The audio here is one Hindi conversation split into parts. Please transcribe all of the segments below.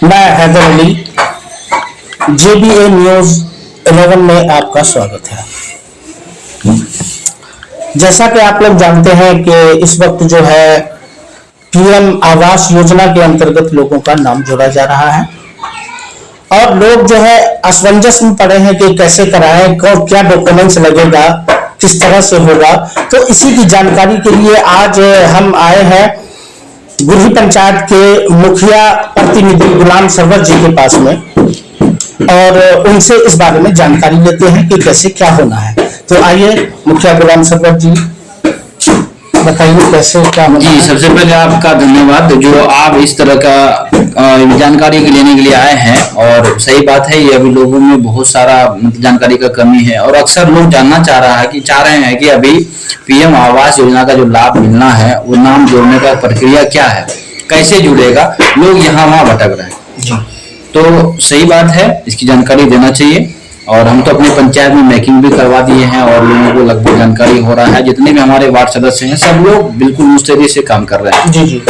मैं हैदर अली, JBA न्यूज 11 में आपका स्वागत है। जैसा कि आप लोग जानते हैं कि इस वक्त जो है PM आवास योजना के अंतर्गत लोगों का नाम जोड़ा जा रहा है और लोग जो है असमंजस में पड़े हैं कि कैसे कराएं, क्या डॉक्यूमेंट्स लगेगा, किस तरह से होगा। तो इसी की जानकारी के लिए आज हम आए हैं गुरही पंचायत के मुखिया प्रतिनिधि गुलाम सरवर जी के पास में और उनसे इस बारे में जानकारी लेते हैं कि कैसे क्या होना है। तो आइए मुखिया गुलाम सरवर जी बताइए कैसे क्या होना जी। सबसे पहले आपका धन्यवाद जो आप इस तरह का जानकारी लेने के लिए आए हैं। और सही बात है, ये अभी लोगों में बहुत सारा जानकारी का कमी है और अक्सर लोग जानना चाह रहे हैं कि अभी PM आवास योजना का जो लाभ मिलना है वो नाम जोड़ने का प्रक्रिया क्या है, कैसे जुड़ेगा। लोग यहाँ वहाँ भटक रहे हैं जी। तो सही बात है, इसकी जानकारी देना चाहिए और हम तो अपने पंचायत में मैकिंग भी करवा दिए हैं और लोगों को लगभग जानकारी हो रहा है। जितने भी हमारे वार्ड सदस्य हैं सब लोग बिल्कुल मुस्तैदी से काम कर रहे हैं जी।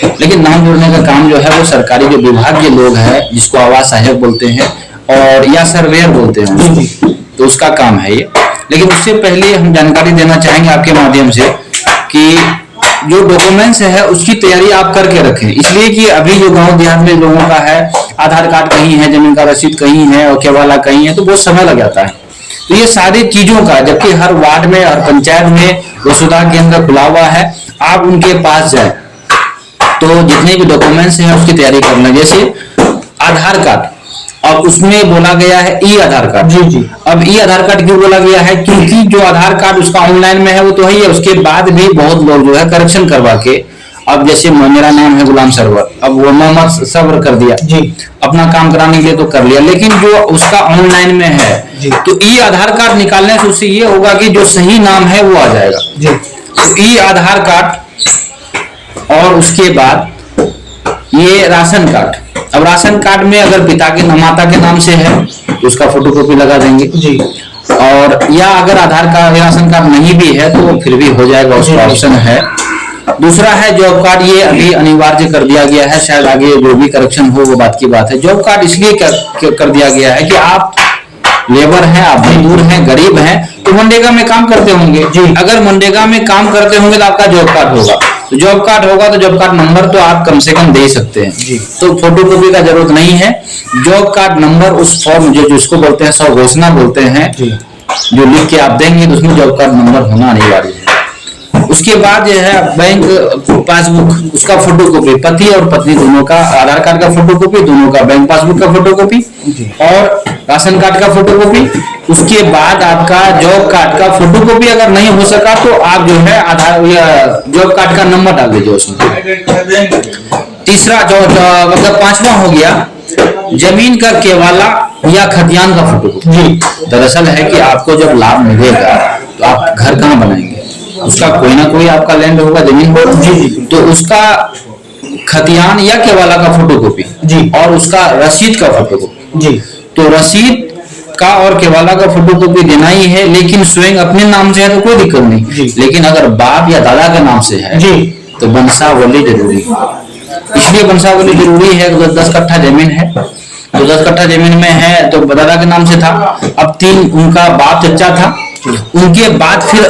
लेकिन नाम जोड़ने का काम जो है वो सरकारी जो विभाग के लोग हैं, जिसको आवास सहायक बोलते हैं और या सर्वेयर बोलते हैं, तो उसका काम है ये। लेकिन उससे पहले हम जानकारी देना चाहेंगे आपके माध्यम से कि जो डॉक्यूमेंट्स है उसकी तैयारी आप करके रखें, इसलिए कि अभी जो गांव देहात में लोगों का है आधार कार्ड कहीं है, जमीन का रसीद कहीं है और केवाला कहीं है, तो बहुत समय लग जाता है। तो ये सारी चीजों का, जबकि हर वार्ड में हर पंचायत में वसुधा केंद्र खुला हुआ है, आप उनके पास जाए तो जितने भी डॉक्यूमेंट्स हैं उसकी तैयारी करना। जैसे आधार कार्ड, और उसमें बोला गया है ई आधार कार्ड जी। अब ई आधार कार्ड क्यों बोला गया है? क्योंकि जो आधार कार्ड उसका ऑनलाइन में है वो तो है ही है, उसके बाद भी बहुत लोग जो है करेक्शन करवा के, अब जैसे मेरा नाम है गुलाम सरवर, अब वो मोहम्मद सरवर कर दिया जी, अपना काम कराने के लिए तो कर लिया, लेकिन जो उसका ऑनलाइन में है जी, तो ई आधार कार्ड निकालने से उससे ये होगा कि जो सही नाम है वो आ जाएगा जी। तो ई आधार कार्ड और उसके बाद ये राशन कार्ड। अब राशन कार्ड में अगर पिता के माता के नाम से है तो उसका फोटोकॉपी लगा देंगे जी। और या अगर आधार कार्ड राशन कार्ड नहीं भी है तो फिर भी हो जाएगा, उसका ऑप्शन है। दूसरा है जॉब कार्ड, ये अभी अनिवार्य कर दिया गया है, शायद आगे जो भी करेक्शन हो वो बात की बात है। जॉब कार्ड इसलिए कर दिया गया है कि आप लेबर हैं, आप भी दूर हैं, गरीब हैं, तो मनरेगा में काम करते होंगे जी। अगर मनरेगा में काम करते होंगे तो आपका जॉब कार्ड होगा, तो जॉब कार्ड होगा तो जॉब कार्ड नंबर तो आप कम से कम दे सकते हैं जी। तो फोटोकॉपी का जरूरत नहीं है। जॉब कार्ड नंबर उस फॉर्म जो जिसको बोलते हैं स्व घोषणा बोलते हैं, जो लिख के आप देंगे तो उसमें जॉब कार्ड नंबर होना अनिवार्य है। उसके बाद जो है बैंक पासबुक, उसका फोटोकॉपी, पति और पत्नी दोनों का आधार कार्ड का फोटोकॉपी, दोनों का बैंक पासबुक का फोटोकॉपी और राशन कार्ड का फोटोकॉपी। उसके बाद आपका जॉब कार्ड का फोटोकॉपी अगर नहीं हो सका तो आप जो है आधार जॉब कार्ड का नंबर डाल दीजिए उसमें। तीसरा जो मतलब पांचवा हो गया जमीन का केवाला या खतियान का फोटोकॉपी। दरअसल है कि आपको जब लाभ मिलेगा तो आप घर कहाँ बनाएंगे, उसका कोई ना कोई आपका लैंड होगा, जमीन होगा जी, तो उसका खतियान या केवाला का फोटोकॉपी जी और उसका रसीद का फोटोकॉपी जी। तो रसीद का और केवाला का फोटोकॉपी देना ही है, लेकिन स्वयं अपने नाम से है तो कोई दिक्कत नहीं जी। लेकिन अगर बाप या दादा के नाम से है जी तो वंशावली जरूरी है। इसलिए वंशावली जरूरी है। 10 कट्ठा जमीन है तो 10 कट्ठा जमीन में है तो दादा के नाम से था, अब 3 उनका बाप चचा था, उनके बाद फिर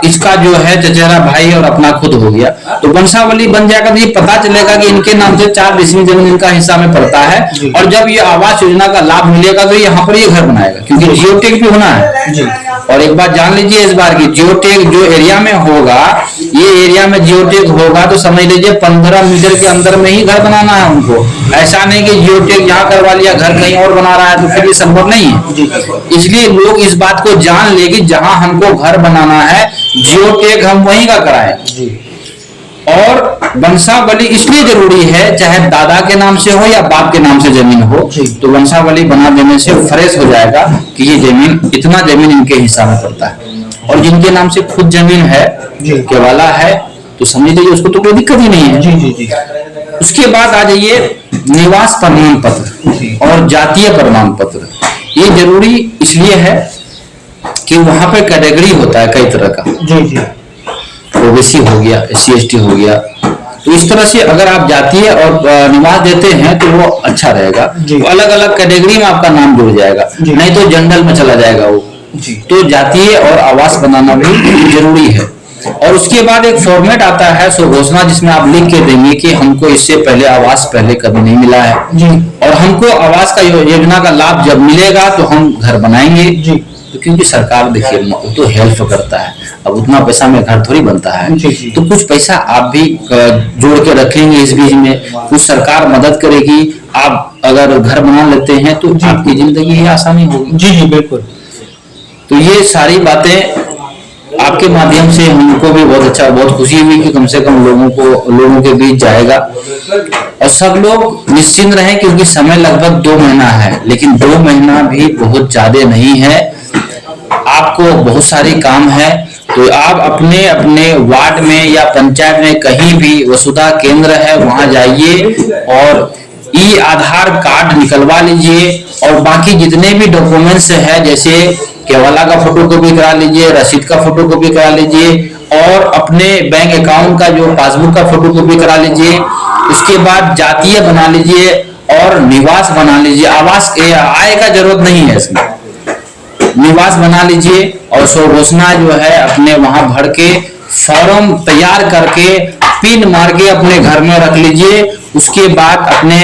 इसका जो है चचेरा भाई और अपना खुद हो गया, तो वंशावली बन जाएगा। तो ये पता चलेगा कि इनके नाम से 4 डिसमिल जमीन इनका हिस्सा में पड़ता है और जब ये आवास योजना का लाभ मिलेगा तो यहाँ पर ये घर बनाएगा, क्योंकि जियोटेक भी होना है जी। और एक बात जान लीजिए इस बार की, जियोटेक जो एरिया में होगा, ये एरिया में जियोटेक होगा तो समझ लीजिए 15 मीटर के अंदर में ही घर बनाना है उनको। ऐसा नहीं कि जियोटेक यहाँ करवा लिया, घर कहीं और बना रहा है, तो फिर ये संभव नहीं है। इसलिए लोग इस बात को जान ले कि जहां हमको घर बनाना है जियोटेक हम वहीं का कराएं जी। और वंशावली इसलिए जरूरी है, चाहे दादा के नाम से हो या बाप के नाम से जमीन हो, तो वंशावली बना देने से फ्रेश हो जाएगा कि ये जमीन, इतना जमीन इनके हिस्सा में पड़ता है। और जिनके नाम से खुद जमीन है, केवाला है, तो समझ लीजिए उसको तो कोई दिक्कत ही नहीं है जी। उसके बाद आ जाइए निवास प्रमाण पत्र और जातीय प्रमाण पत्र। ये जरूरी इसलिए है कि वहां पे कैटेगरी होता है कई तरह का जी। ओबीसी हो गया, SC ST हो गया, तो इस तरह से अगर आप जातीय और निवास देते हैं तो वो अच्छा रहेगा। तो अलग अलग कैटेगरी में आपका नाम जुड़ जाएगा, नहीं तो जनरल में चला जाएगा वो। तो जातीय और आवास बनाना भी जरूरी है। और उसके बाद एक फॉर्मेट आता है स्वघोषणा, जिसमें आप लिख के देंगे कि हमको इससे पहले आवास पहले कभी नहीं मिला है और हमको आवास का योजना का लाभ जब मिलेगा तो हम घर बनाएंगे। तो क्योंकि सरकार देखिए तो हेल्प करता है, अब उतना पैसा में घर थोड़ी बनता है, तो कुछ पैसा आप भी जोड़ के रखेंगे इस बीच में, कुछ सरकार मदद करेगी। आप अगर घर बना लेते हैं तो आपकी जिंदगी ही आसानी होगी। जी बिल्कुल। तो ये सारी बातें आपके माध्यम से हमको भी बहुत अच्छा, बहुत खुशी हुई कि कम से कम लोगों के बीच जाएगा। और सब लोग निश्चिंत रहें क्योंकि समय लगभग 2 महीना है, लेकिन 2 महीना भी बहुत ज्यादा नहीं है। आपको बहुत सारी काम है, तो आप अपने अपने वार्ड में या पंचायत में कहीं भी वसुधा केंद्र है वहां जाइए और ई आधार कार्ड निकलवा लीजिए और बाकी जितने भी डॉक्यूमेंट्स है जैसे केवाला का फोटो कॉपी करा लीजिए, रसीद का फोटो कॉपी करा लीजिए और अपने बैंक अकाउंट का जो पासबुक का फोटो कॉपी करा लीजिए। उसके बाद जातीय बना लीजिए और निवास बना लीजिए। आवास आय का जरूरत नहीं है इसमें, निवास बना लीजिए और स्वघोषणा जो है अपने वहां भर के फॉर्म तैयार करके पिन मार के अपने घर में रख लीजिए। उसके बाद अपने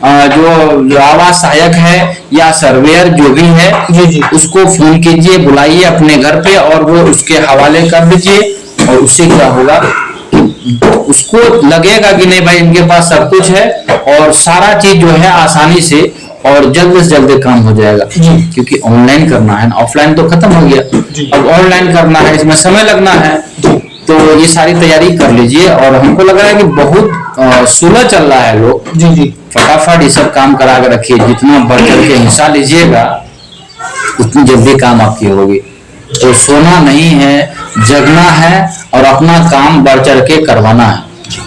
जो आवास सहायक है या सर्वेयर जो भी है उसको फोन कीजिए, बुलाइए अपने घर पे और वो उसके हवाले कर दीजिए। और उससे क्या होगा, उसको लगेगा कि नहीं भाई इनके पास सब कुछ है और सारा चीज जो है आसानी से और जल्द से जल्द काम हो जाएगा। क्योंकि ऑनलाइन करना है, ऑफलाइन तो खत्म हो गया, अब ऑनलाइन करना है, इसमें समय लगना है। तो ये सारी तैयारी कर लीजिए और हमको लग रहा है कि बहुत सुलह चल रहा है लोग। फटाफट ये सब काम करा के रखिए, जितना बढ़ चढ़ के हिस्सा लीजिएगा उतनी जल्दी काम आपकी होगी। तो सोना नहीं है, जगना है और अपना काम बढ़ चढ़ के करवाना है।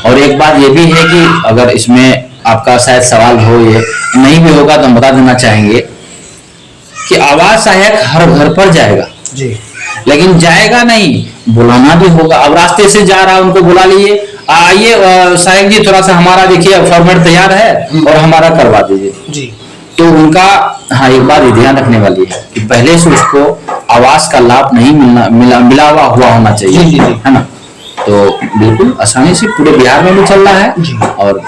और एक बात ये भी है कि अगर इसमें आपका शायद सवाल हो, ये नहीं भी होगा तो हम बता देना चाहेंगे कि आवास सहायक हर घर पर जाएगा लेकिन जाएगा नहीं, बुलाना भी होगा। अब रास्ते से जा रहा है उनको बुला लिए, आइए सहायक जी थोड़ा सा हमारा देखिए फॉर्मेट तैयार है और हमारा करवा दीजिए। तो उनका हाँ एक बात ध्यान रखने वाली है कि पहले से उसको आवास का लाभ नहीं मिला हुआ होना चाहिए, है ना। तो बिल्कुल आसानी से पूरे बिहार में भी चल रहा है और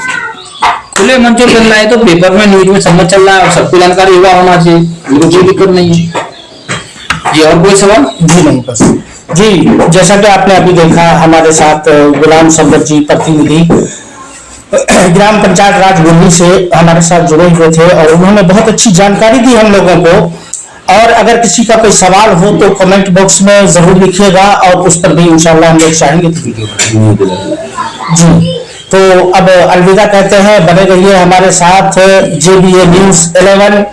खुले मंचों चल रहा है, तो पेपर में न्यूज में सब चल रहा है और सबको जानकारी हुआ होना चाहिए, बिल्कुल कोई दिक्कत नहीं है। जी और कोई सवाल? जी नहीं, बस जी जैसा कि आपने अभी देखा हमारे साथ गुलाम सफदर जी प्रतिनिधि ग्राम पंचायत राज गुरवी से हमारे साथ जुड़े हुए थे और उन्होंने बहुत अच्छी जानकारी दी हम लोगों को। और अगर किसी का कोई सवाल हो तो कमेंट बॉक्स में जरूर लिखिएगा और उस पर भी इंशाल्लाह हम लोग चाहेंगे तो वीडियो जी। तो अब अलविदा कहते हैं, बने रहिए हमारे साथ JBA News 11